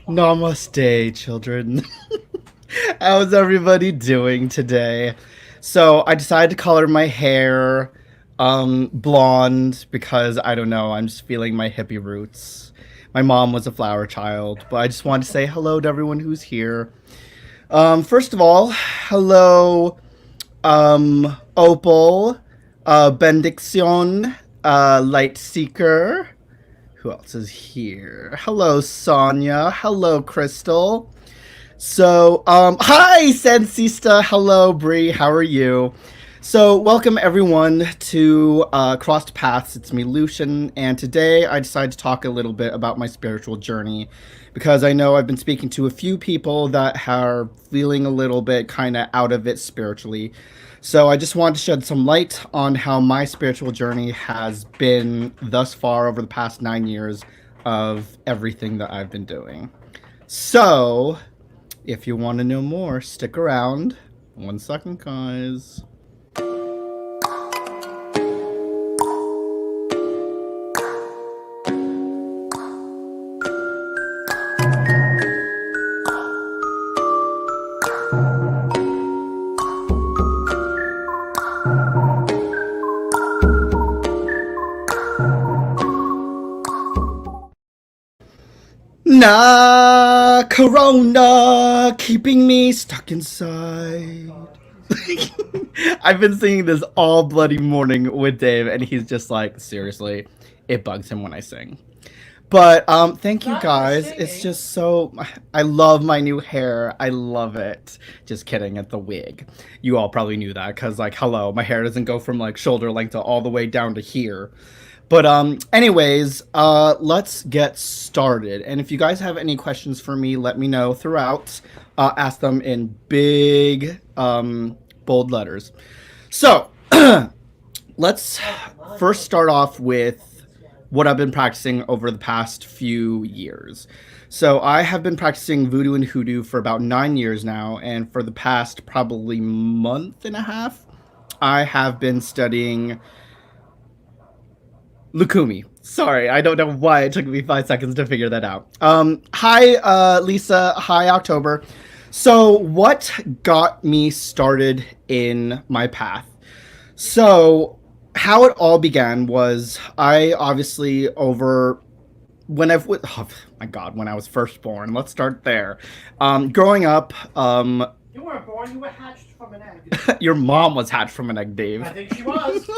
Namaste, children. How's everybody doing today? So I decided to color my hair blonde because I don't know, I'm just feeling my hippie roots. My mom was a flower child, but I just wanted to say hello to everyone who's here. First of all, hello, Opal, Bendiction, Light Seeker. Who else is here? Hello, Sonia. Hello, Crystal. So, hi, Sensista. Hello, Bree. How are you? So, welcome everyone to Crossed Paths. It's me, Lucian, and today I decided to talk a little bit about my spiritual journey because I know I've been speaking to a few people that are feeling a little bit kind of out of it spiritually. So, I just wanted to shed some light on how my spiritual journey has been thus far over the past 9 years of everything that I've been doing. So, if you want to know more, stick around. 1 second, guys. Nah, Corona, keeping me stuck inside. I've been singing this all bloody morning with Dave, and he's just like, seriously, it bugs him when I sing. But thank you guys. It's just so I love my new hair. I love it. Just kidding, at the wig. You all probably knew that because like, hello, my hair doesn't go from like shoulder length to all the way down to here. But anyways, let's get started. And if you guys have any questions for me, let me know throughout. Ask them in big bold letters. So, let's first start off with what I've been practicing over the past few years. So I have been practicing voodoo and hoodoo for about 9 years now, and for the past probably month and a half, I have been studying Lukumi. Sorry, I don't know why it took me 5 seconds to figure that out. Hi, Lisa. Hi, October. So, what got me started in my path? So, how it all began was I obviously over when oh my god, when I was first born. Let's start there. Growing up, You weren't born, you were hatched from an egg. your mom was hatched from an egg, Dave. I think she was.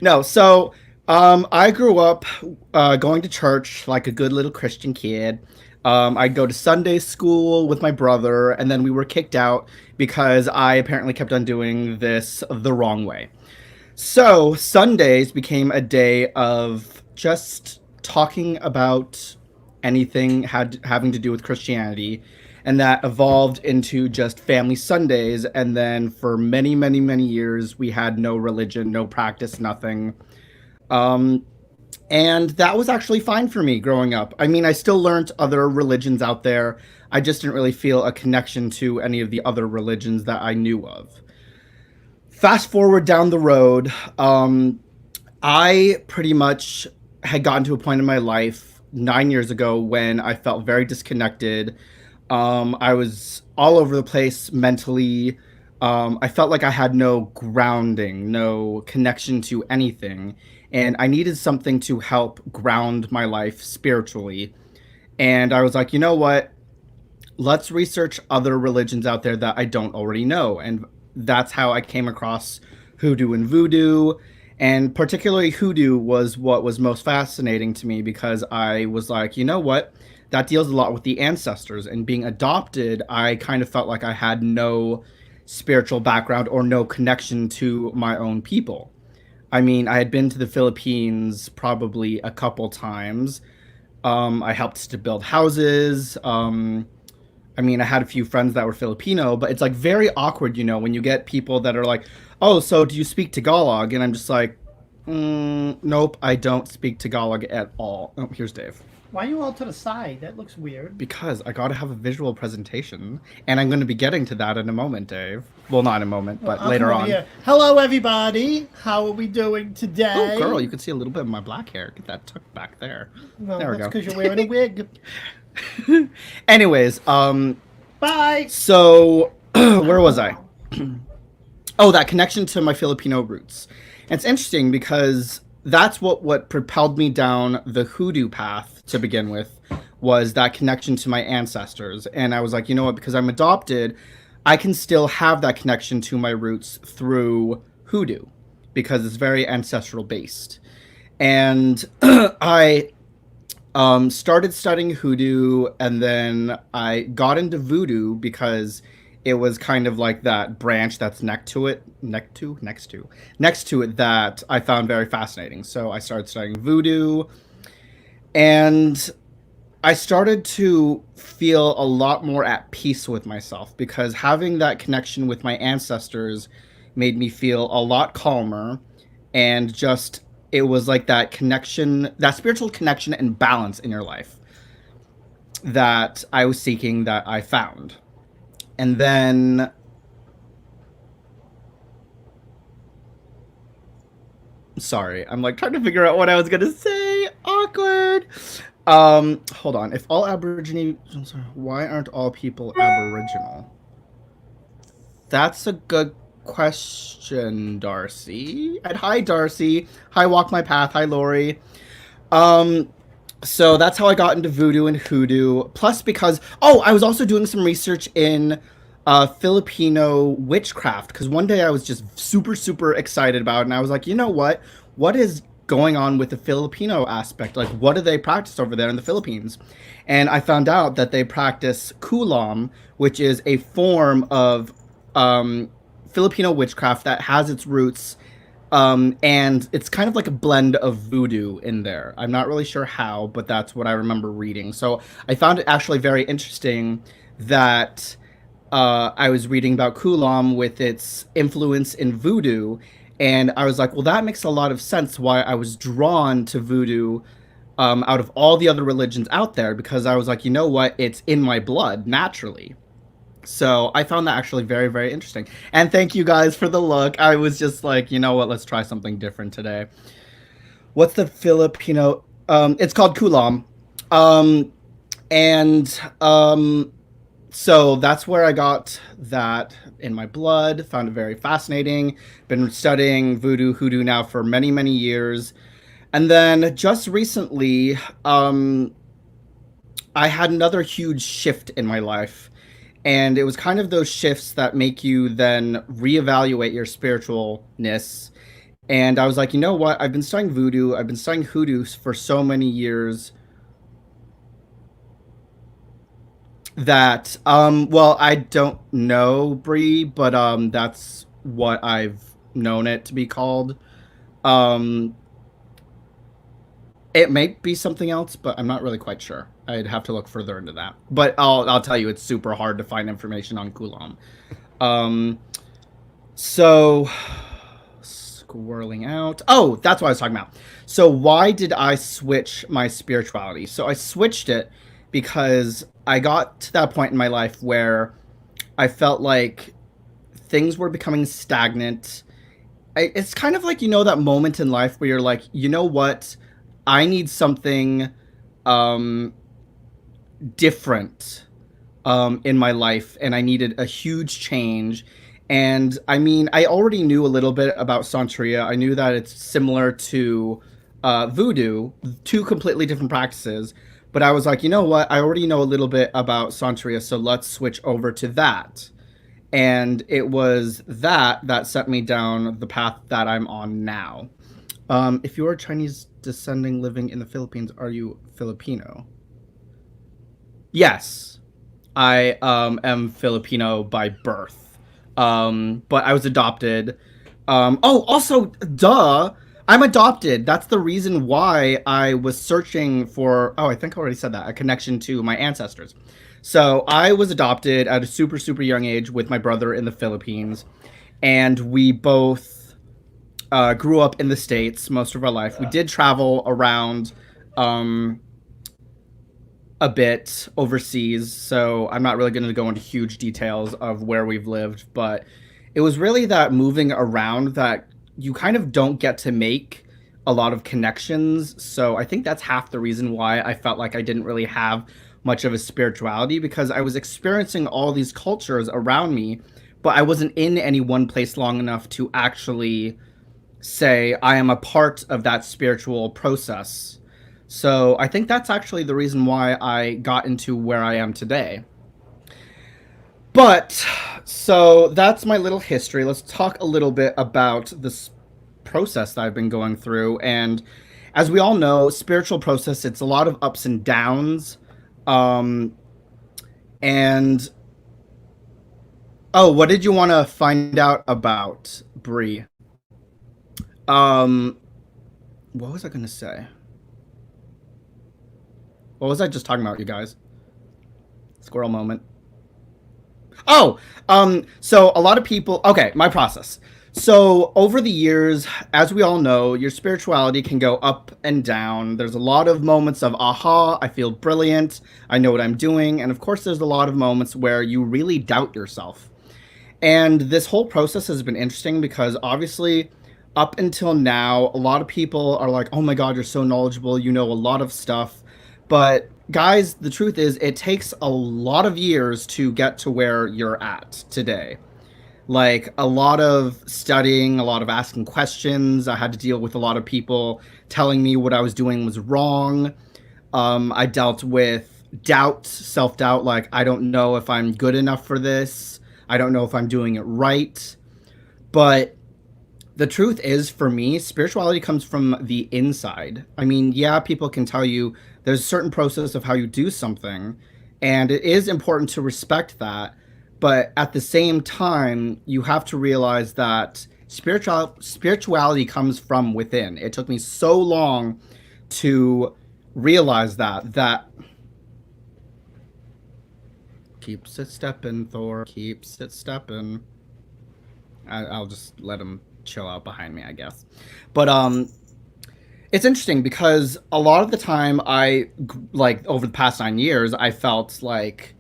No, so I grew up going to church like a good little Christian kid. I'd go to Sunday school with my brother, and then we were kicked out because I apparently kept on doing this the wrong way. So Sundays became a day of just talking about anything having to do with Christianity, and that evolved into just family Sundays. And then for many, many, many years, we had no religion, no practice, nothing. Um, and that was actually fine for me growing up. I mean, I still learned other religions out there. I just didn't really feel a connection to any of the other religions that I knew of. Fast forward down the road, I pretty much had gotten to a point in my life 9 years ago when I felt very disconnected. I was all over the place mentally. I felt like I had no grounding, no connection to anything, and I needed something to help ground my life spiritually. And I was like, you know what? Let's research other religions out there that I don't already know. And that's how I came across hoodoo and voodoo. And particularly hoodoo was what was most fascinating to me because I was like, you know what? That deals a lot with the ancestors. And being adopted, I kind of felt like I had no spiritual background or no connection to my own people. I mean, I had been to the Philippines probably a couple times. I helped to build houses. I mean, I had a few friends that were Filipino, but it's like very awkward, when you get people that are like, "Oh, so do you speak Tagalog?" And I'm just like, Nope, I don't speak Tagalog at all. Oh, here's Dave. Why are you all to the side? That looks weird. Because I gotta have a visual presentation, and I'm going to be getting to that in a moment, Dave. Well, not in a moment, Well, but I'll come later over on. here. Hello, everybody. How are we doing Oh, today? girl, you can see a little bit of my black hair. Get that tucked back there. Well, There we that's go. because you're wearing a wig. Anyways, Bye. so where was I? Oh, that connection to my Filipino roots. And it's interesting because that's what propelled me down the hoodoo path to begin with, was that connection to my ancestors. And I was like, you know what, because I'm adopted, I can still have that connection to my roots through hoodoo because it's very ancestral based. And I started studying hoodoo, and then I got into voodoo because it was kind of like that branch that's next to it that I found very fascinating. So I started studying voodoo, and I started to feel a lot more at peace with myself because having that connection with my ancestors made me feel a lot calmer, and just it was like that connection, that spiritual connection and balance in your life that I was seeking, that I found. And then sorry, I'm like trying to figure out what I was gonna say. Awkward. Hold on. If all Aborigine, why aren't all people Aboriginal? That's a good question, Darcy. And hi, Darcy. Hi, Walk My Path. Hi, Lori. Um, so that's how I got into voodoo and hoodoo. Plus, because I was also doing some research in Filipino witchcraft. Because one day I was just super super excited about it, and I was like, you know what? What is going on with the Filipino aspect? Like, what do they practice over there in the Philippines? And I found out that they practice kulam, which is a form of Filipino witchcraft that has its roots, and it's kind of like a blend of voodoo in there. I'm not really sure how, but that's what I remember reading. So I found it actually very interesting that I was reading about Kulam with its influence in voodoo, and I was like, well, that makes a lot of sense why I was drawn to voodoo out of all the other religions out there, because I was like, you know what, it's in my blood naturally. So I found that actually very, very interesting. And thank you guys for the look. I was just like, you know what, let's try something different today. What's the Filipino? It's called kulam. Um, and so that's where I got that in my blood. Found it very fascinating. Been studying voodoo, hoodoo now for many, many years. And then just recently, I had another huge shift in my life. And it was kind of those shifts that make you then reevaluate your spiritualness. And I was like, you know what? I've been studying voodoo. I've been studying hoodoo for so many years that, well, I don't know, Bree, but that's what I've known it to be called. Um, it may be something else, but I'm not really quite sure. I'd have to look further into that. But I'll tell you, it's super hard to find information on Kulam. Um, so squirreling out. Oh, that's what I was talking about. So why did I switch my spirituality? So I switched it because I got to that point in my life where I felt like things were becoming stagnant. It's kind of like, you know, that moment in life where you're like, you know what? I need something um, different in my life, and I needed a huge change. And I mean, I already knew a little bit about Santeria. I knew that it's similar to voodoo, two completely different practices. But I was like, you know what? I already know a little bit about Santeria, so let's switch over to that. And it was that set me down the path that I'm on now. If you are Chinese descending living in the Philippines, are you Filipino? Yes, I am Filipino by birth, but I was adopted. Also, duh, I'm adopted. That's the reason why I was searching for. Oh, I think I already said that, a connection to my ancestors. So I was adopted at a super super young age with my brother in the Philippines, and we both Grew up in the States most of our life. We did travel around um, a bit overseas, so I'm not really going to go into huge details of where we've lived, but it was really that moving around that you kind of don't get to make a lot of connections. So I think that's half the reason why I felt like I didn't really have much of a spirituality, because I was experiencing all these cultures around me, but I wasn't in any one place long enough to actually say I am a part of that spiritual process. So I think that's actually the reason why I got into where I am today. But so that's my little history. Let's talk a little bit about this process that I've been going through. And as we all know, spiritual process, it's a lot of ups and downs. Um, and oh, what did you want to find out about Bree? Um, what was I gonna say? What was I just talking about, you guys? Squirrel moment. Oh, so a lot of people. Okay, my process. So over the years, as we all know, your spirituality can go up and down. There's a lot of moments of aha, I feel brilliant, I know what I'm doing, and of course, there's a lot of moments where you really doubt yourself. And this whole process has been interesting because obviously, up until now, a lot of people are like, oh my God, you're so knowledgeable. You know a lot of stuff. But guys, the truth is, it takes a lot of years to get to where you're at today. Like a lot of studying, a lot of asking questions. I had to deal with a lot of people telling me what I was doing was wrong. I dealt with doubt, self doubt, like I don't know if I'm good enough for this. I don't know if I'm doing it right. But the truth is, for me, spirituality comes from the inside. I mean, yeah, people can tell you there's a certain process of how you do something, and it is important to respect that. But at the same time, you have to realize that spirituality comes from within. It took me so long to realize that keeps it stepping, Thor. Keeps it stepping. I'll just let him chill out behind me, I guess. But it's interesting because a lot of the time, like over the past 9 years, I felt like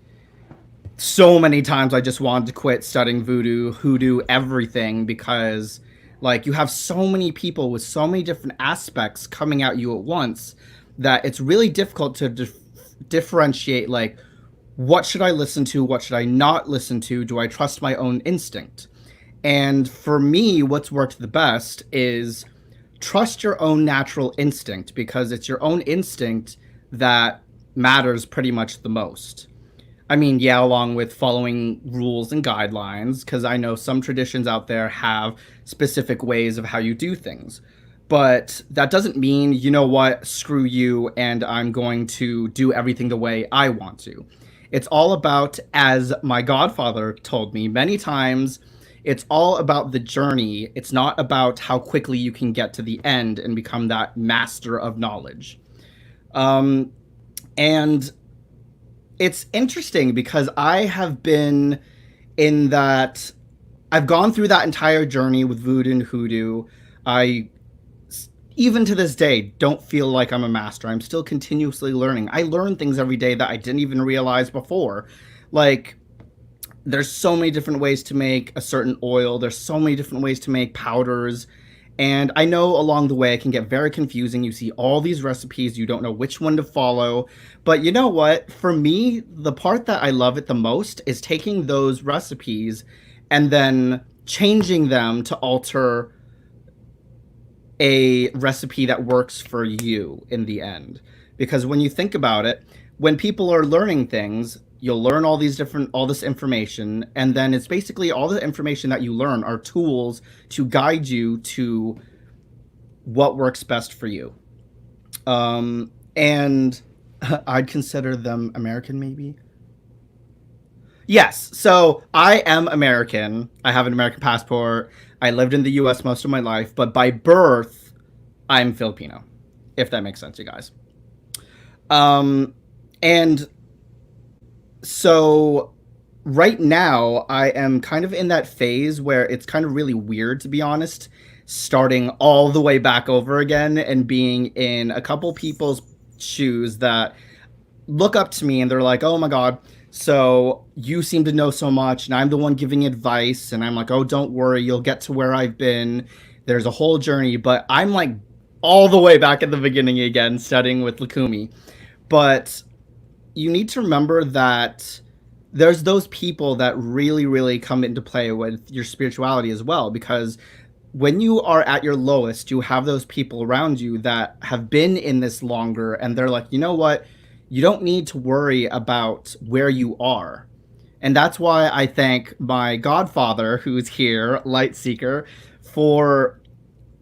so many times I just wanted to quit studying voodoo, hoodoo, everything, because like you have so many people with so many different aspects coming at you at once that it's really difficult to differentiate, like, what should I listen to, what should I not listen to, do I trust my own instinct? And for me, what's worked the best is trust your own natural instinct, because it's your own instinct that matters pretty much the most. I mean, yeah, along with following rules and guidelines, because I know some traditions out there have specific ways of how you do things. But that doesn't mean, you know what, screw you, and I'm going to do everything the way I want to. It's all about, as my godfather told me many times, it's all about the journey. It's not about how quickly you can get to the end and become that master of knowledge. Um, and it's interesting because I have been in that, I've gone through that entire journey with voodoo and hoodoo. I, even to this day, don't feel like I'm a master. I'm still continuously learning. I learn things every day that I didn't even realize before. Like, there's so many different ways to make a certain oil. There's so many different ways to make powders. And I know along the way it can get very confusing. You see all these recipes, you don't know which one to follow. But you know what? For me, the part that I love it the most is taking those recipes and then changing them to alter a recipe that works for you in the end. Because when you think about it, when people are learning things, you'll learn all this information, and then it's basically all the information that you learn are tools to guide you to what works best for you. And I'd consider them American, maybe. Yes, so I am American. I have an American passport. I lived in the US most of my life, but by birth, I'm Filipino, if that makes sense, you guys. Um, and so right now, I am kind of in that phase where it's kind of really weird, to be honest, starting all the way back over again and being in a couple people's shoes that look up to me and they're like, "Oh my god, so you seem to know so much and I'm the one giving advice." And I'm like, "Oh, don't worry, you'll get to where I've been. There's a whole journey." But I'm like all the way back at the beginning again studying with Lakumi. But you need to remember that there's those people that really come into play with your spirituality as well, because when you are at your lowest, you have those people around you that have been in this longer and they're like, "You know what? You don't need to worry about where you are." And that's why I thank my godfather, who's here, Lightseeker, for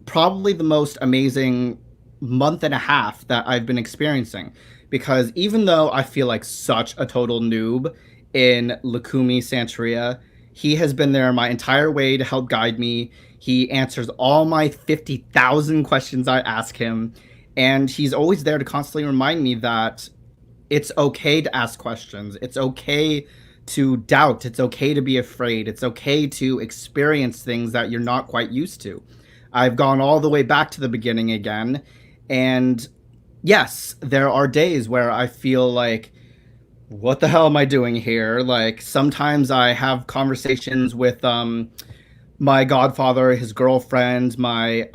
probably the most amazing month and a half that I've been experiencing. Because even though I feel like such a total noob in Lakumi Santeria, he has been there my entire way to help guide me. He answers all my 50,000 questions I ask him. And he's always there to constantly remind me that it's okay to ask questions. It's okay to doubt. It's okay to be afraid. It's okay to experience things that you're not quite used to. I've gone all the way back to the beginning again. And yes, there are days where I feel like, what the hell am I doing here? Like sometimes I have conversations with my godfather, his girlfriend, my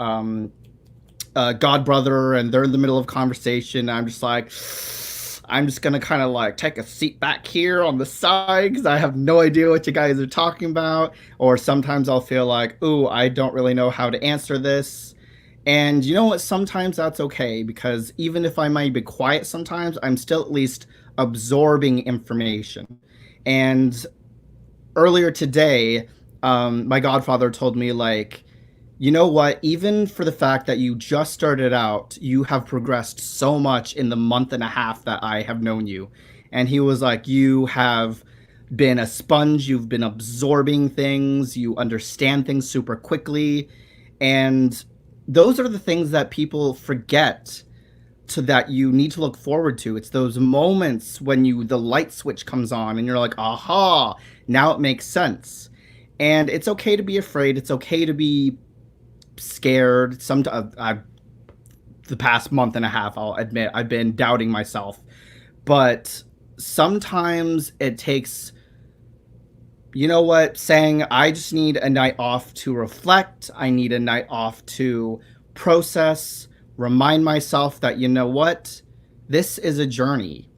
god brother, and they're in the middle of conversation. I'm just like, I'm just gonna kind of like take a seat back here on the side because I have no idea what you guys are talking about. Or sometimes I'll feel like, ooh, I don't really know how to answer this. And you know what? Sometimes that's okay, because even if I might be quiet sometimes, I'm still at least absorbing information. And earlier today, my godfather told me, like, you know what? Even for the fact that you just started out, you have progressed so much in the month and a half that I have known you. And he was like, you have been a sponge, you've been absorbing things, you understand things super quickly. And those are the things that people forget, to that you need to look forward to. It's those moments when the light switch comes on and you're like, aha, now it makes sense. And it's okay to be afraid. It's okay to be scared. The past month and a half, I'll admit, I've been doubting myself. But sometimes it takes, you know what, saying, I just need a night off to reflect. I need a night off to process, remind myself that, you know what, this is a journey.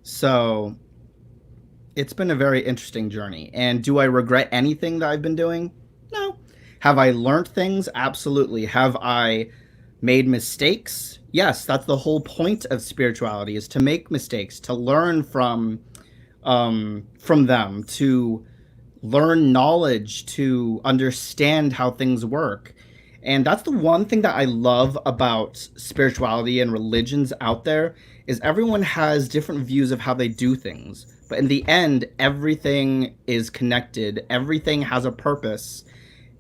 So it's been a very interesting journey. And do I regret anything that I've been doing? No. Have I learned things? Absolutely. Have I made mistakes? Yes, that's the whole point of spirituality, is to make mistakes, to learn from them, to learn knowledge, to understand how things work. And that's the one thing that I love about spirituality and religions out there, is everyone has different views of how they do things. But in the end, everything is connected. Everything has a purpose.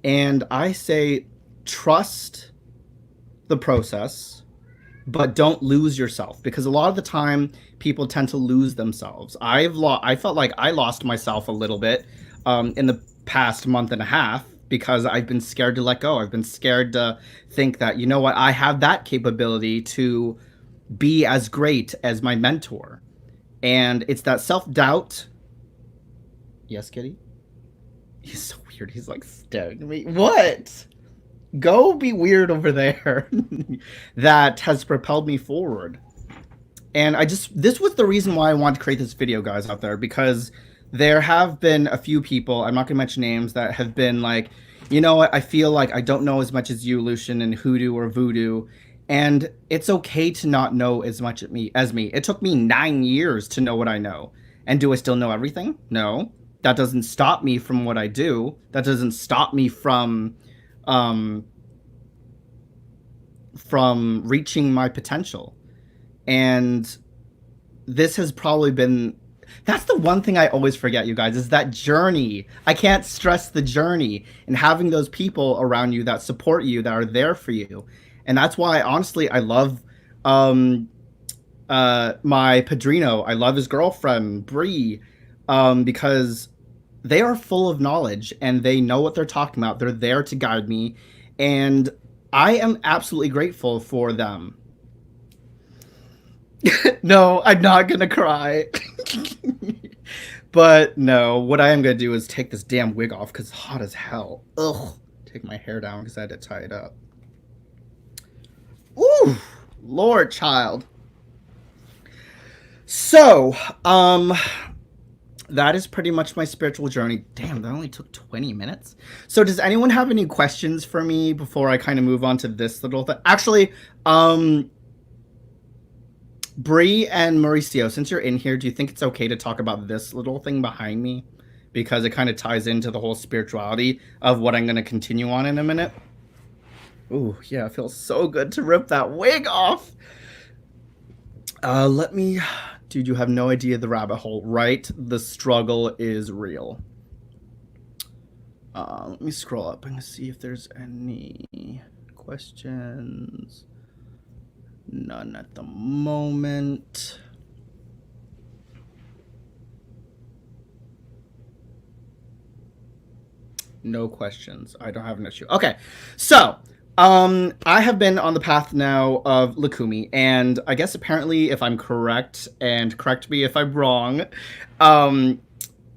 And I say, trust the process, but don't lose yourself, because a lot of the time people tend to lose themselves. I felt like I lost myself a little bit in the past month and a half, because I've been scared to let go. I've been scared to think that, you know what, I have that capability to be as great as my mentor. And it's that self-doubt. Yes, Kitty? He's so weird. He's like staring at me. What? Go be weird over there. That has propelled me forward. And this was the reason why I wanted to create this video, guys, out there, because there have been a few people, I'm not going to mention names, that have been like, you know what, I feel like I don't know as much as you, Lucian, and Hoodoo or Voodoo. And it's okay to not know as much as me. It took me 9 years to know what I know. And do I still know everything? No. That doesn't stop me from what I do. That doesn't stop me from reaching my potential. And this has probably been, that's the one thing I always forget, you guys, is that journey. I can't stress the journey, and having those people around you that support you, that are there for you. And that's why, honestly, I love my padrino. I love his girlfriend, Bree, because they are full of knowledge and they know what they're talking about. They're there to guide me. and I am absolutely grateful for them. No, I'm not gonna cry. But no, what I am gonna do is take this damn wig off because it's hot as hell. Ugh. Take my hair down because I had to tie it up. Ooh, Lord, child. So, that is pretty much my spiritual journey. Damn, that only took 20 minutes. So, does anyone have any questions for me before I kind of move on to this little thing? Actually, Bree and Mauricio, since you're in here, do you think it's okay to talk about this little thing behind me? Because it kind of ties into the whole spirituality of what I'm going to continue on in a minute. Ooh, yeah, it feels so good to rip that wig off. Let me... Dude, you have no idea the rabbit hole, right? The struggle is real. Let me scroll up and see if there's any questions. None at the moment. No questions. I don't have an issue. Okay, so I have been on the path now of Lakumi, and I guess apparently, if I'm correct, and correct me if I'm wrong,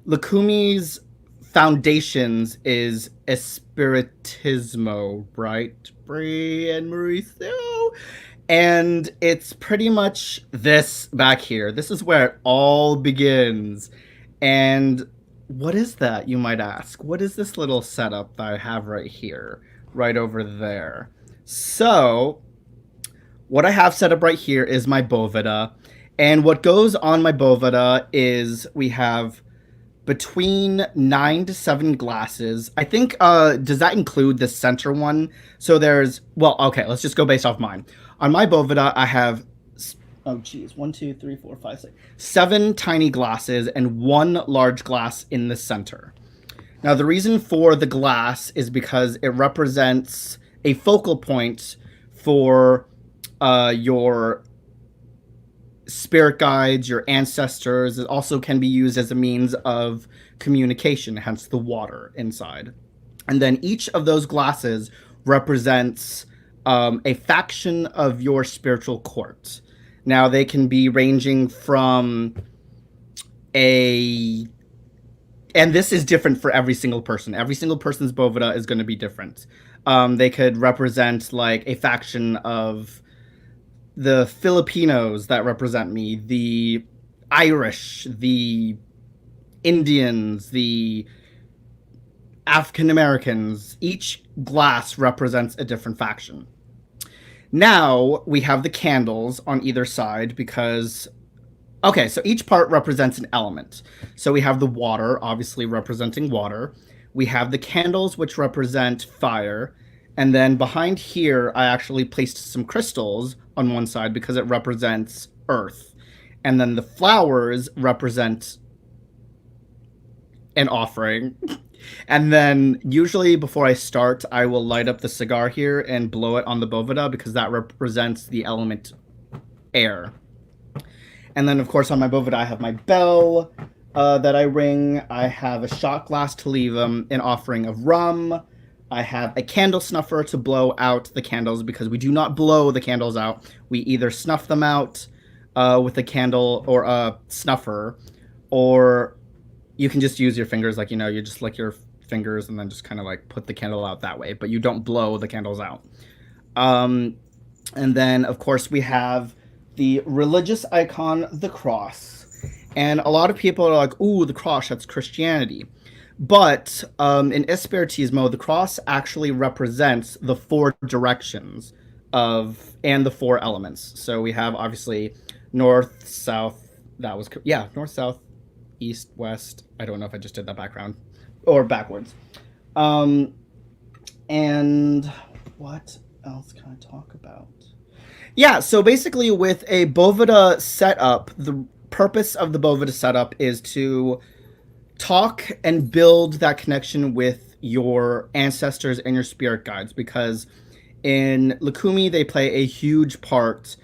Lakumi's foundations is Espiritismo, right, Bree and Mauricio? And it's pretty much this back here. This is where it all begins. And what is that, you might ask? What is this little setup that I have right here, right over there? So, what I have set up right here is my Bovida. And what goes on my Bovida is we have between 9 to 7 glasses. I think, does that include the center one? So there's, well, okay, let's just go based off mine. On my Bovida, I have, oh geez, 1, 2, 3, 4, 5, 6, 7 tiny glasses and 1 large glass in the center. Now, the reason for the glass is because it represents a focal point for your spirit guides, your ancestors. It also can be used as a means of communication, hence the water inside. And then each of those glasses represents a faction of your spiritual court. Now, they can be ranging from a... And this is different for every single person. Every single person's Bovida is going to be different. They could represent, like, a faction of the Filipinos that represent me, the Irish, the Indians, the African Americans. Each glass represents a different faction. Now we have the candles on either side because, okay, so each part represents an element. So we have the water, obviously representing water. We have the candles, which represent fire. And then behind here, I actually placed some crystals on one side because it represents earth. And then the flowers represent an offering. And then usually before I start, I will light up the cigar here and blow it on the Bovida because that represents the element air. And then, of course, on my Bovida, I have my bell that I ring. I have a shot glass to leave an offering of rum. I have a candle snuffer to blow out the candles because we do not blow the candles out. We either snuff them out with a candle or a snuffer, or you can just use your fingers, like, you know, you just lick your fingers and then just kind of like put the candle out that way, but you don't blow the candles out. And then, of course, we have the religious icon, the cross. And a lot of people are like, ooh, the cross, that's Christianity. But in Espiritismo, the cross actually represents the 4 directions and the 4 elements. So we have, obviously, north, south, north, south, east, west. I don't know if I just did that backwards. And what else can I talk about? Yeah, so basically with a Bovida setup, the purpose of the Bovida setup is to talk and build that connection with your ancestors and your spirit guides, because in Lakumi, they play a huge part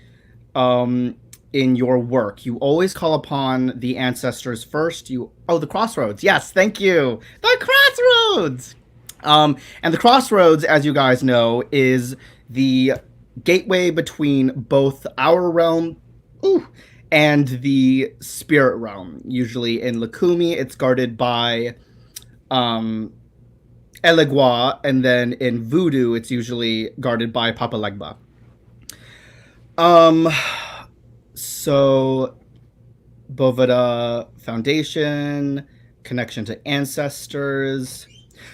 in your work. You always call upon the ancestors first. The crossroads. Yes, thank you. The crossroads. And the crossroads, as you guys know, is the gateway between both our realm ooh, and the spirit realm. Usually in Lakumi, it's guarded by um, Elegua, and then in Voodoo, it's usually guarded by Papa Legba. Um, so Bovada Foundation, connection to ancestors.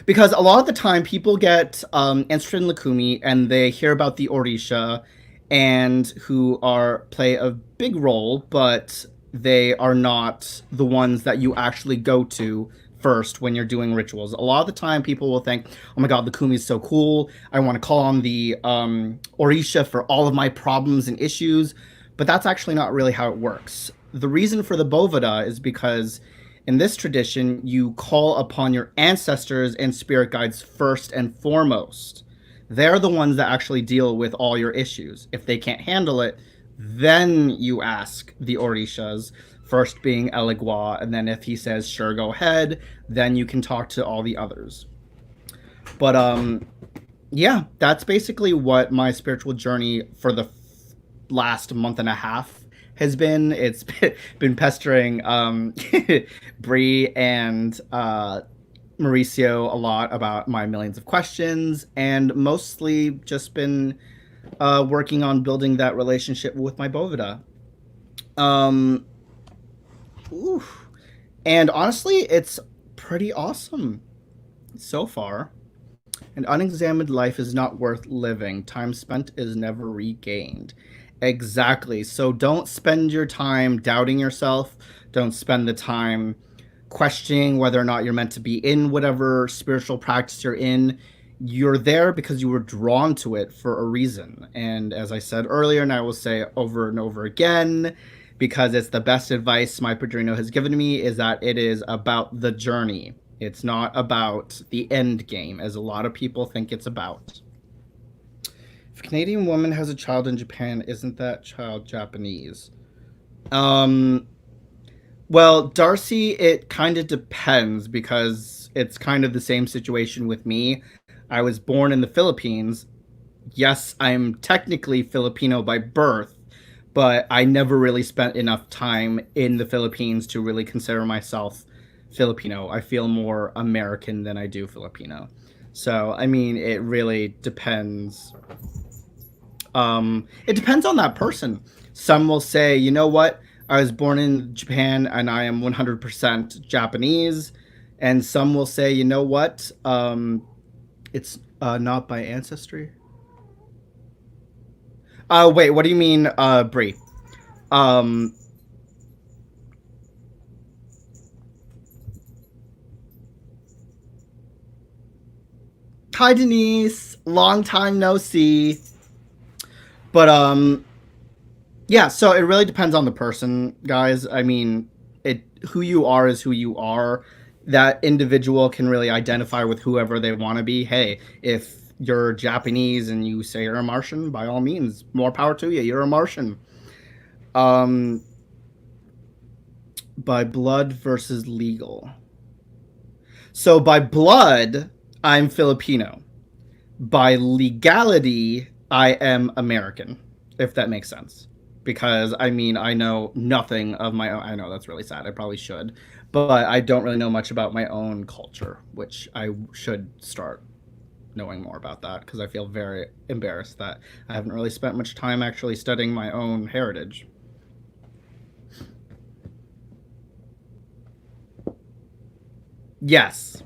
Because a lot of the time, people get interested in Lakumi and they hear about the Orisha, and who are play a big role, but they are not the ones that you actually go to first when you're doing rituals. A lot of the time, people will think, "Oh my God, Lakumi is so cool! I want to call on the Orisha for all of my problems and issues." But that's actually not really how it works. The reason for the Bovada is because in this tradition, you call upon your ancestors and spirit guides first and foremost. They're the ones that actually deal with all your issues. If they can't handle it, then you ask the Orishas, first being Elegua, and then if he says, sure, go ahead, then you can talk to all the others. But yeah, that's basically what my spiritual journey for the last month and a half has been. It's been pestering Bree and Mauricio a lot about my millions of questions, and mostly just been working on building that relationship with my Bovida. Um, oof. And honestly, it's pretty awesome so far. An unexamined life is not worth living. Time spent is never regained. Exactly. So don't spend your time doubting yourself. Don't spend the time questioning whether or not you're meant to be in whatever spiritual practice you're in. You're there because you were drawn to it for a reason. And as I said earlier, and I will say over and over again, because it's the best advice my Padrino has given me, is that it is about the journey. It's not about the end game, as a lot of people think it's about. If a Canadian woman has a child in Japan, isn't that child Japanese? Um, well, Darcy, it kind of depends because it's kind of the same situation with me. I was born in the Philippines. Yes, I'm technically Filipino by birth, but I never really spent enough time in the Philippines to really consider myself Filipino. I feel more American than I do Filipino. So, I mean, it really depends. It depends on that person. Some will say, you know what, I was born in Japan and I am 100% Japanese. And some will say, you know what, it's not by ancestry. Wait, what do you mean, Brie? Um, Hi, Denise. Long time no see. But yeah. So it really depends on the person, guys. I mean, it who you are is who you are. That individual can really identify with whoever they want to be. Hey, if you're Japanese and you say you're a Martian, by all means, more power to you. You're a Martian. Um, by blood versus legal. So by blood, I'm Filipino. By legality, I am American, if that makes sense. Because I mean, I know nothing of my own. I know that's really sad. I probably should, but I don't really know much about my own culture, which I should start knowing more about that because I feel very embarrassed that I haven't really spent much time actually studying my own heritage. Yes.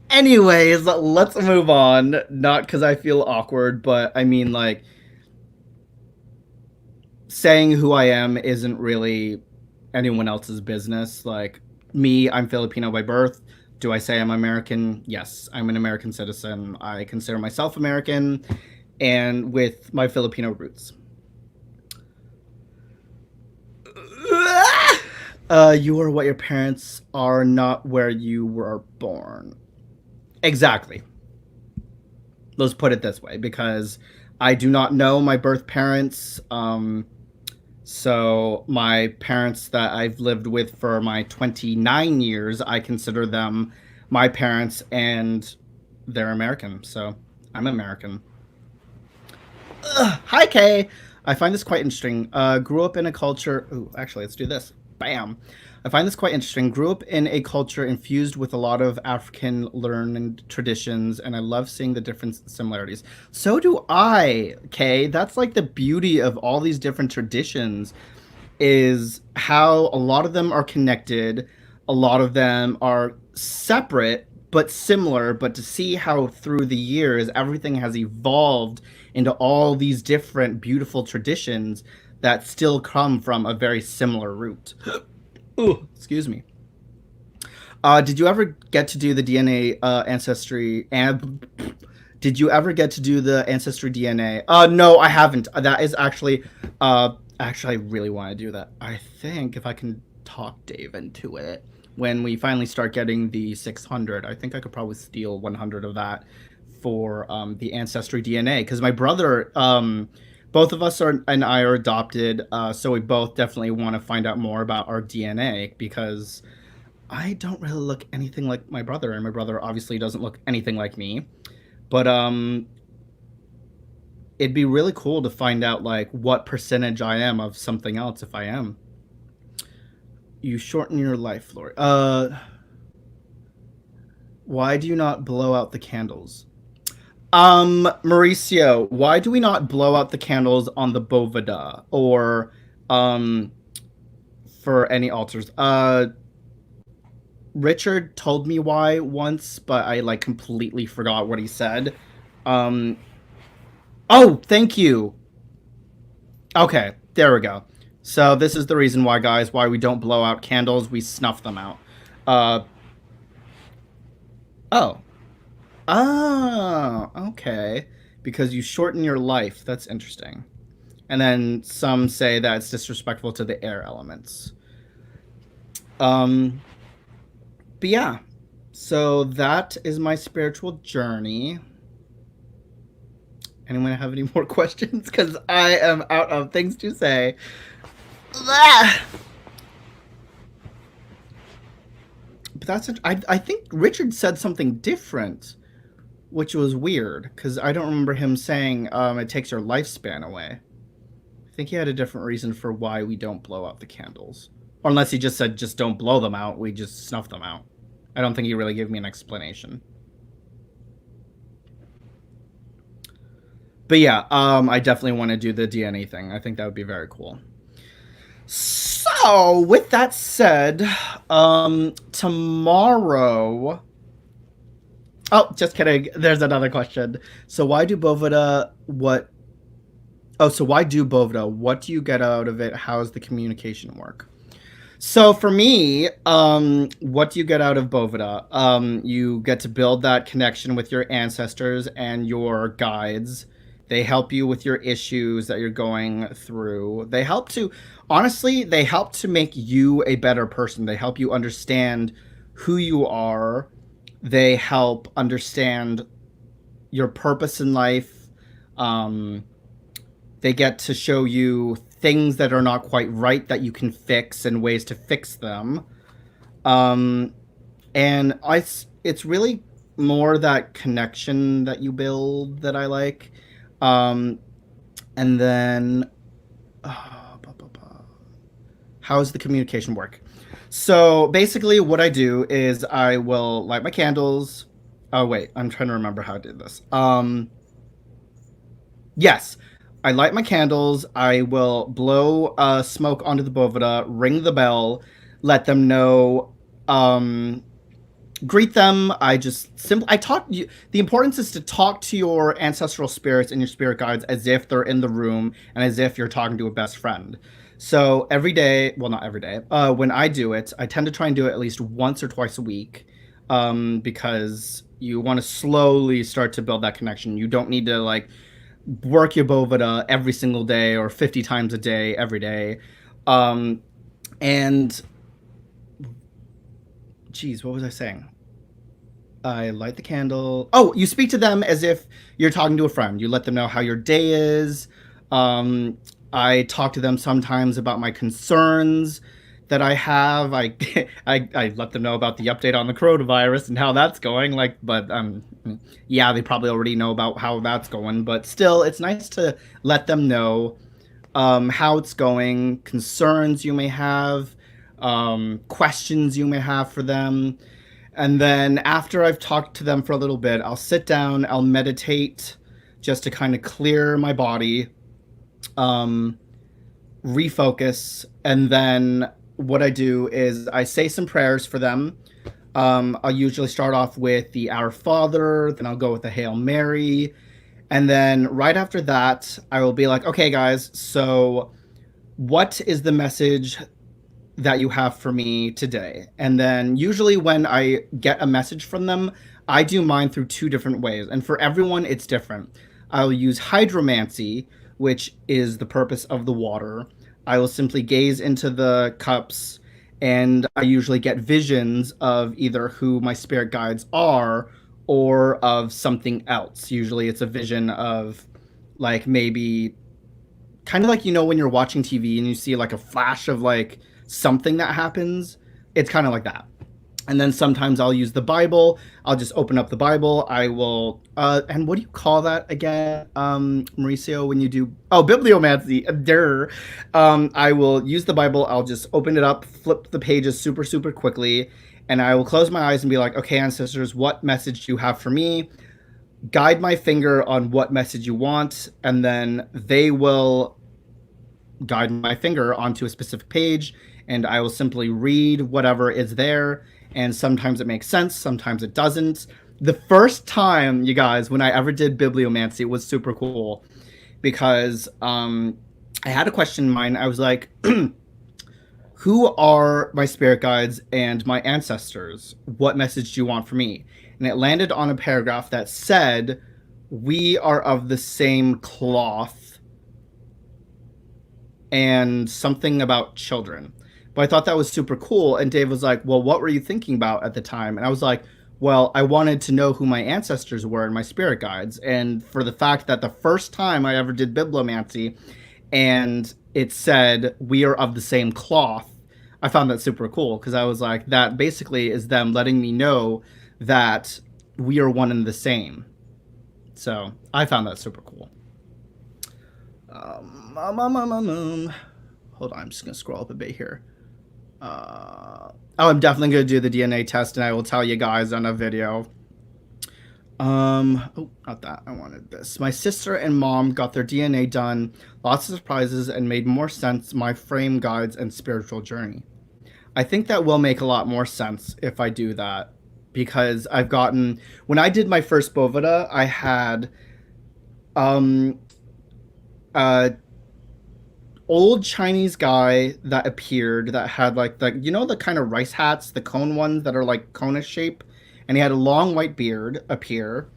Anyways, let's move on. Not because I feel awkward, but I mean, like, saying who I am isn't really anyone else's business. Like, me, I'm Filipino by birth. Do I say I'm American? Yes, I'm an American citizen. I consider myself American and with my Filipino roots. You are what your parents are, not where you were born. Exactly. Let's put it this way, because I do not know my birth parents. So my parents that I've lived with for my 29 years, I consider them my parents, and they're American, so I'm American. Ugh. Hi, Kay. I find this quite interesting. Grew up in a culture. Ooh, actually, let's do this. Bam. I find this quite interesting. Grew up in a culture infused with a lot of African learned traditions, and I love seeing the different similarities. So do I, Kay. That's like the beauty of all these different traditions is how a lot of them are connected, a lot of them are separate but similar, but to see how through the years everything has evolved into all these different beautiful traditions that still come from a very similar root. Ooh, excuse me. Did you ever get to do the DNA ancestry and did you ever get to do the ancestry DNA? No, I haven't. That is actually I really want to do that. I think if I can talk Dave into it when we finally start getting the 600, I think I could probably steal 100 of that for the ancestry DNA because my brother, both of us are and I are adopted, so we both definitely want to find out more about our DNA because I don't really look anything like my brother, and my brother obviously doesn't look anything like me. But it'd be really cool to find out like what percentage I am of something else if I am. You shorten your life, Lori. Why do you not blow out the candles? Mauricio, why do we not blow out the candles on the Bovida or um for any altars? Richard told me why once, but I like completely forgot what he said. Um Oh, thank you. Okay, there we go. So this is the reason why, guys, why we don't blow out candles, we snuff them out. Uh oh. Oh, okay. Because you shorten your life. That's interesting. And then some say that it's disrespectful to the air elements. Um but yeah. So that is my spiritual journey. Anyone have any more questions? Because I am out of things to say. But that's I think Richard said something different, which was weird because I don't remember him saying it takes your lifespan away. I think he had a different reason for why we don't blow out the candles, or unless he just said just don't blow them out. We just snuff them out. I don't think he really gave me an explanation. But yeah, I definitely want to do the DNA thing. I think that would be very cool. So, with that said, tomorrow. Oh, just kidding. There's another question. So, why do Bovida what? Oh, so why do Bovida? What do you get out of it? How does the communication work? So for me, what do you get out of Bovida? You get to build that connection with your ancestors and your guides. They help you with your issues that you're going through. They help to, honestly, they help to make you a better person. They help you understand who you are. They help understand your purpose in life. They get to show you things that are not quite right that you can fix and ways to fix them. Um, and it's really more that connection that you build that I like. Um, and then, how does the communication work? So basically, what I do is I will light my candles. Oh wait, I'm trying to remember how I did this. Yes, I light my candles. I will blow smoke onto the bovida, ring the bell, let them know. Greet them. I talk. The importance is to talk to your ancestral spirits and your spirit guides as if they're in the room and as if you're talking to a best friend. So every day, well, not every day. When I do it, I tend to try and do it at least once or twice a week, because you want to slowly start to build that connection. You don't need to like work your bovida every single day or 50 times a day every day. And geez, what was I saying? I light the candle. Oh, you speak to them as if you're talking to a friend. You let them know how your day is. I talk to them sometimes about my concerns. that I have. I let them know about the update on the coronavirus and how that's going. Like, but yeah, they probably already know about how that's going. But still, it's nice to let them know how it's going, concerns you may have, questions you may have for them. And then after I've talked to them for a little bit, I'll sit down, I'll meditate just to kind of clear my body, um, refocus, and then what I do is I say some prayers for them. I'll usually start off with the Our Father, then I'll go with the Hail Mary, and then right after that, I will be like, okay, guys, so what is the message that you have for me today? And then usually when I get a message from them, I do mine through two different ways. And for everyone, it's different. I'll use hydromancy, which is the purpose of the water. I will simply gaze into the cups and I usually get visions of either who my spirit guides are or of something else. Usually it's a vision of like maybe kind of like when you're watching TV and you see like a flash of like something that happens. It's kind of like that. And then sometimes I'll use the Bible. I'll just open up the Bible. I will and what do you call that again, Mauricio, when you do bibliomancy. I will use the Bible. I'll just open it up, flip the pages super super quickly, and I will close my eyes and be like, okay, ancestors, what message do you have for me? Guide my finger on what message you want, and then they will guide my finger onto a specific page, and I will simply read whatever is there. And sometimes it makes sense, sometimes it doesn't. The first time, you guys, when I ever did bibliomancy, it was super cool because I had a question in mind. I was like, who are my spirit guides and my ancestors? What message do you want from me? And it landed on a paragraph that said, we are of the same cloth, and something about children. But I thought that was super cool. And Dave was like, well, what were you thinking about at the time? And I was like, well, I wanted to know who my ancestors were and my spirit guides. And for the fact that the first time I ever did bibliomancy and it said, we are of the same cloth, I found that super cool because I was like, that basically is them letting me know that we are one and the same. So I found that super cool. Hold on, I'm just going to scroll up a bit here. I'm definitely going to do the DNA test and I will tell you guys on a video. Not that. I wanted this. My sister and mom got their DNA done. Lots of surprises and made more sense my frame guides and spiritual journey. I think that will make a lot more sense if I do that because I've gotten, when I did my first Bovida, I had, old Chinese guy that appeared that had like the kind of rice hats, the cone ones that are like cone shape, and he had a long white beard appear.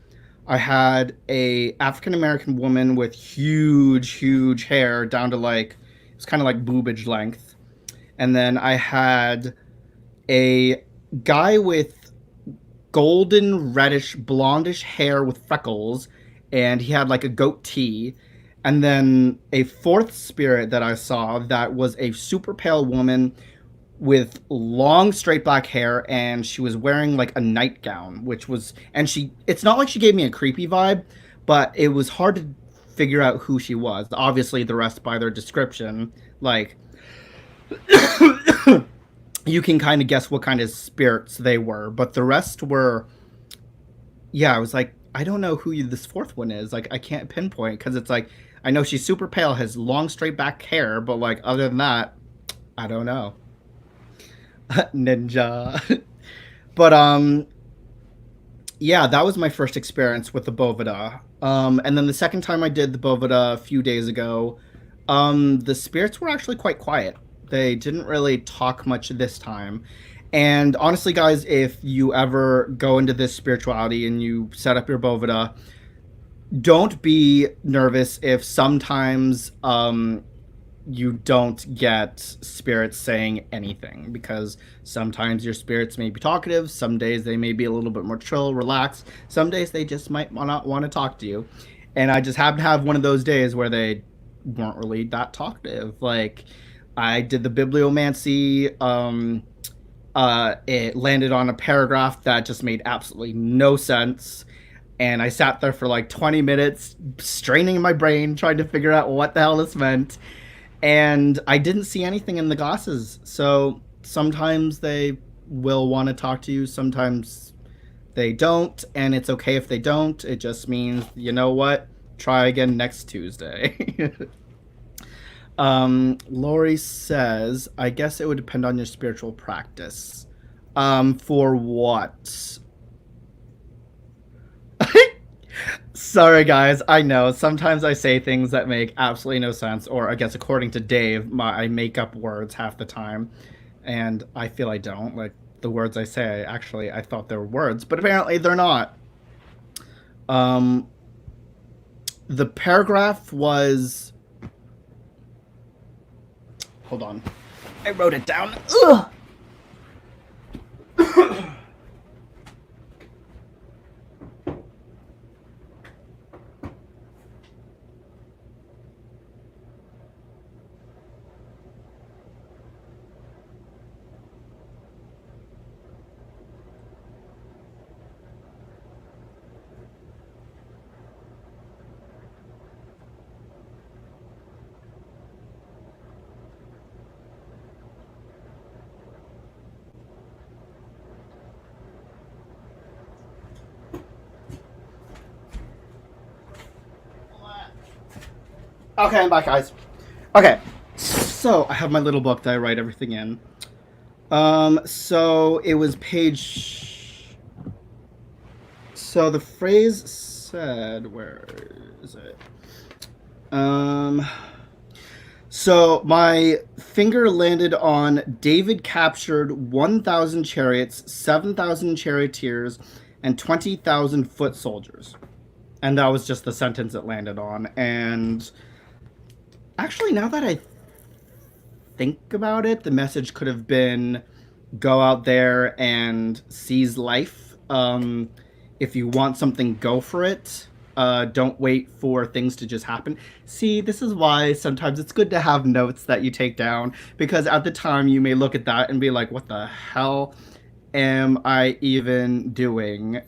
I had a African American woman with huge hair down to like it's kind of like boobage length, and then I had a guy with golden reddish blondish hair with freckles, and he had like a goatee. And then a fourth spirit that I saw that was a super pale woman with long straight black hair, and she was wearing like a nightgown, it's not like she gave me a creepy vibe, but it was hard to figure out who she was. Obviously the rest by their description, like you can kind of guess what kind of spirits they were, but the rest were, I was like, I don't know who this fourth one is. Like, I can't pinpoint because it's like, I know she's super pale, has long straight back hair, but like other than that, I don't know. Ninja. But that was my first experience with the Bovida. And then the second time I did the Bovida a few days ago, the spirits were actually quite quiet. They didn't really talk much this time. And honestly, guys, if you ever go into this spirituality and you set up your Bovida, don't be nervous if sometimes you don't get spirits saying anything, because sometimes your spirits may be talkative, some days they may be a little bit more chill, relaxed, some days they just might not want to talk to you. And I just happened to have one of those days where they weren't really that talkative. Like I did the bibliomancy. It landed on a paragraph that just made absolutely no sense. And I sat there for like 20 minutes, straining my brain, trying to figure out what the hell this meant. And I didn't see anything in the glasses. So sometimes they will want to talk to you, sometimes they don't. And it's okay if they don't. It just means, you know what? Try again next Tuesday. Lori says, I guess it would depend on your spiritual practice. For what? Sorry, guys. I know. Sometimes I say things that make absolutely no sense, or I guess according to Dave, I make up words half the time, and I feel I don't. Like the words I say, actually, I thought they were words, but apparently they're not. Um, the paragraph was. Hold on. I wrote it down. Ugh! Okay, I'm back, guys. Okay, so I have my little book that I write everything in. So it was page. So the phrase said, where is it? So my finger landed on David captured 1,000 chariots, 7,000 charioteers, and 20,000 foot soldiers. And that was just the sentence it landed on. And actually, now that I think about it, the message could have been go out there and seize life. If you want something, go for it. Don't wait for things to just happen. See, this is why sometimes it's good to have notes that you take down, because at the time you may look at that and be like, what the hell am I even doing?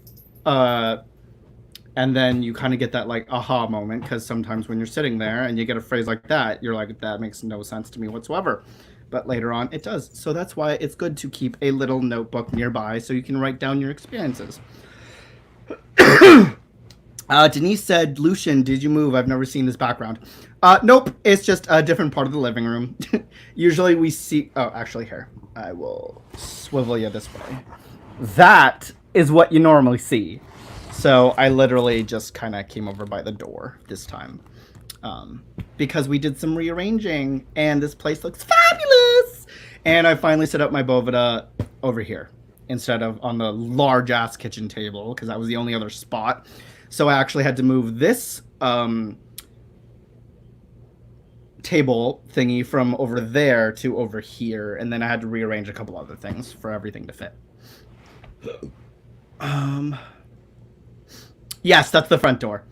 And then you kind of get that like aha moment, because sometimes when you're sitting there and you get a phrase like that, you're like, that makes no sense to me whatsoever. But later on, it does. So that's why it's good to keep a little notebook nearby so you can write down your experiences. Denise said, Lucian, did you move? I've never seen this background. Nope, it's just a different part of the living room. Usually we see... Oh, actually, here. I will swivel you this way. That is what you normally see. So I literally just kind of came over by the door this time. Because we did some rearranging, and this place looks fabulous! And I finally set up my Bovida over here, instead of on the large-ass kitchen table, because that was the only other spot. So I actually had to move this table thingy from over there to over here, and then I had to rearrange a couple other things for everything to fit. Yes, that's the front door.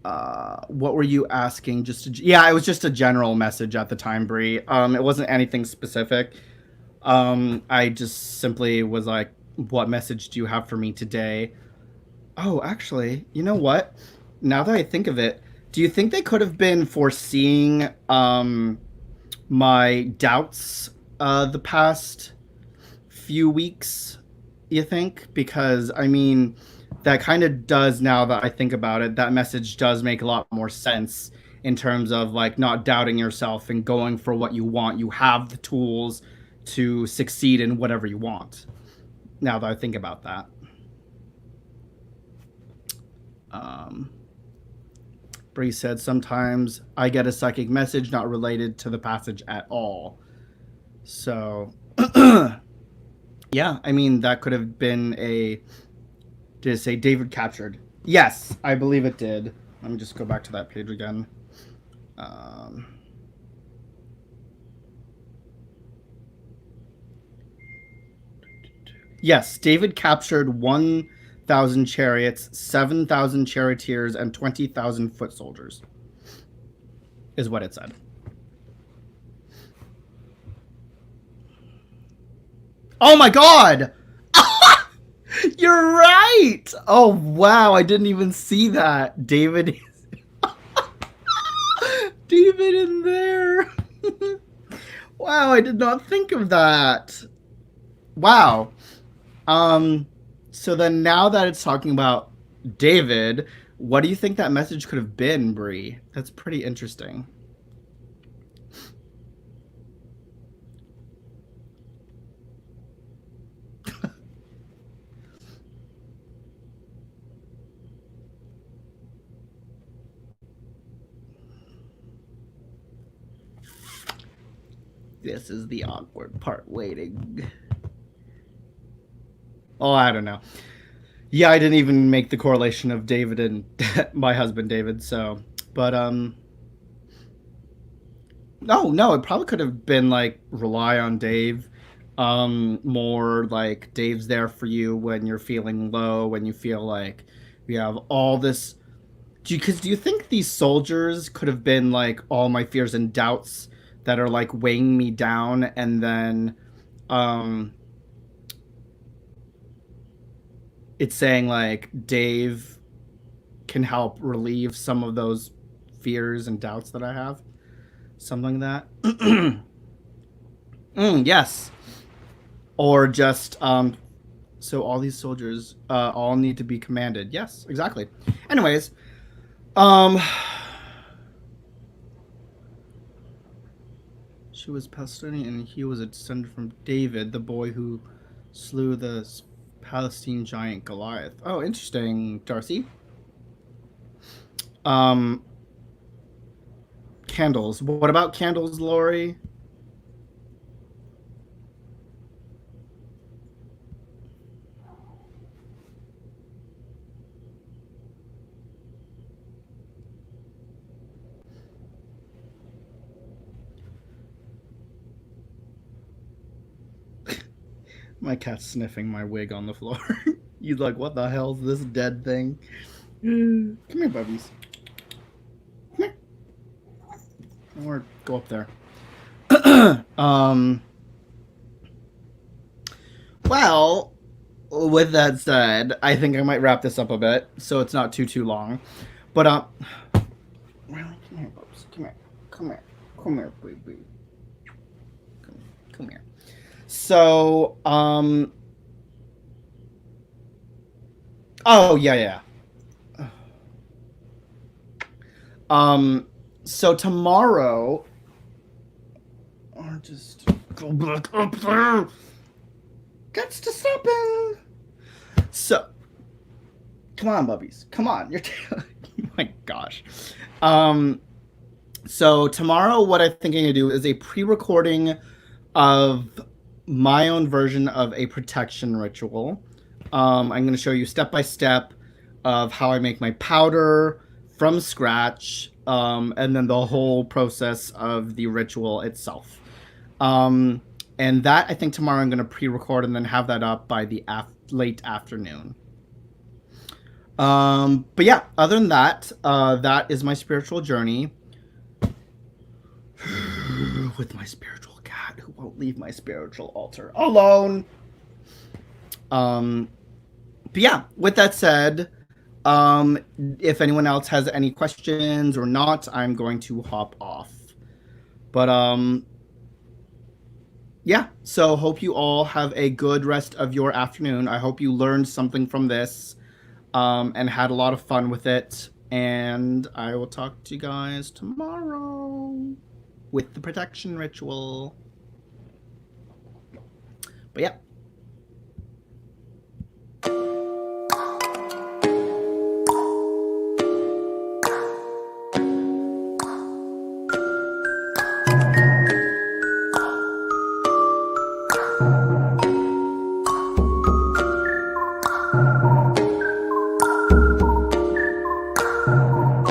What were you asking? Yeah, it was just a general message at the time, Bree. It wasn't anything specific. I just simply was like, what message do you have for me today? Oh, actually, you know what? Now that I think of it, do you think they could have been foreseeing my doubts the past few weeks, you think? Because, I mean, that kind of does, now that I think about it, that message does make a lot more sense in terms of, like, not doubting yourself and going for what you want. You have the tools to succeed in whatever you want, now that I think about that. Bree said, sometimes I get a psychic message not related to the passage at all. So, yeah, I mean, that could have been a... Did it say David captured? Yes, I believe it did. Let me just go back to that page again. Yes, David captured 1,000 chariots, 7,000 charioteers, and 20,000 foot soldiers, is what it said. Oh my god! You're right! Oh wow, I didn't even see that. David David in there. Wow, I did not think of that. Wow. Um so then now that it's talking about David, what do you think that message could have been, Bree? That's pretty interesting. This is the awkward part waiting. Oh, I don't know. Yeah, I didn't even make the correlation of David and my husband David, so but no, no, it probably could have been like rely on Dave. More like Dave's there for you when you're feeling low, when you feel like you have all this. Because do you think these soldiers could have been like all my fears and doubts that are like weighing me down, and then um, it's saying like Dave can help relieve some of those fears and doubts that I have, something like that. Yes, or just so all these soldiers all need to be commanded. Yes, exactly. Anyways, um, she was Palestinian and he was a descendant from David, the boy who slew the Palestine giant Goliath. Oh, interesting, Darcy. Um, candles. What about candles, Lori? My cat's sniffing my wig on the floor. He's like, what the hell's this dead thing? Come here, bubbies. Come here. Or go up there. um, well, with that said, I think I might wrap this up a bit so it's not too long. But Riley, come here, bubs. Come here. Come here. Come here, baby. Come here. So, oh yeah, yeah. Um, so tomorrow, or just go back up there. Gets to stepping. So, come on, bubbies. Come on. You're. Oh my gosh. Um. So tomorrow, what I'm thinking to do is a pre-recording of my own version of a protection ritual. I'm going to show you step by step of how I make my powder from scratch, and then the whole process of the ritual itself. Um, and that I think tomorrow I'm going to pre-record and then have that up by the late afternoon. But yeah, other than that, that is my spiritual journey with my spiritual cat who won't leave my spiritual altar alone. Um, but yeah, with that said, if anyone else has any questions or not, I'm going to hop off. But yeah, so hope you all have a good rest of your afternoon. I hope you learned something from this, and had a lot of fun with it. And I will talk to you guys tomorrow with the protection ritual. But yeah.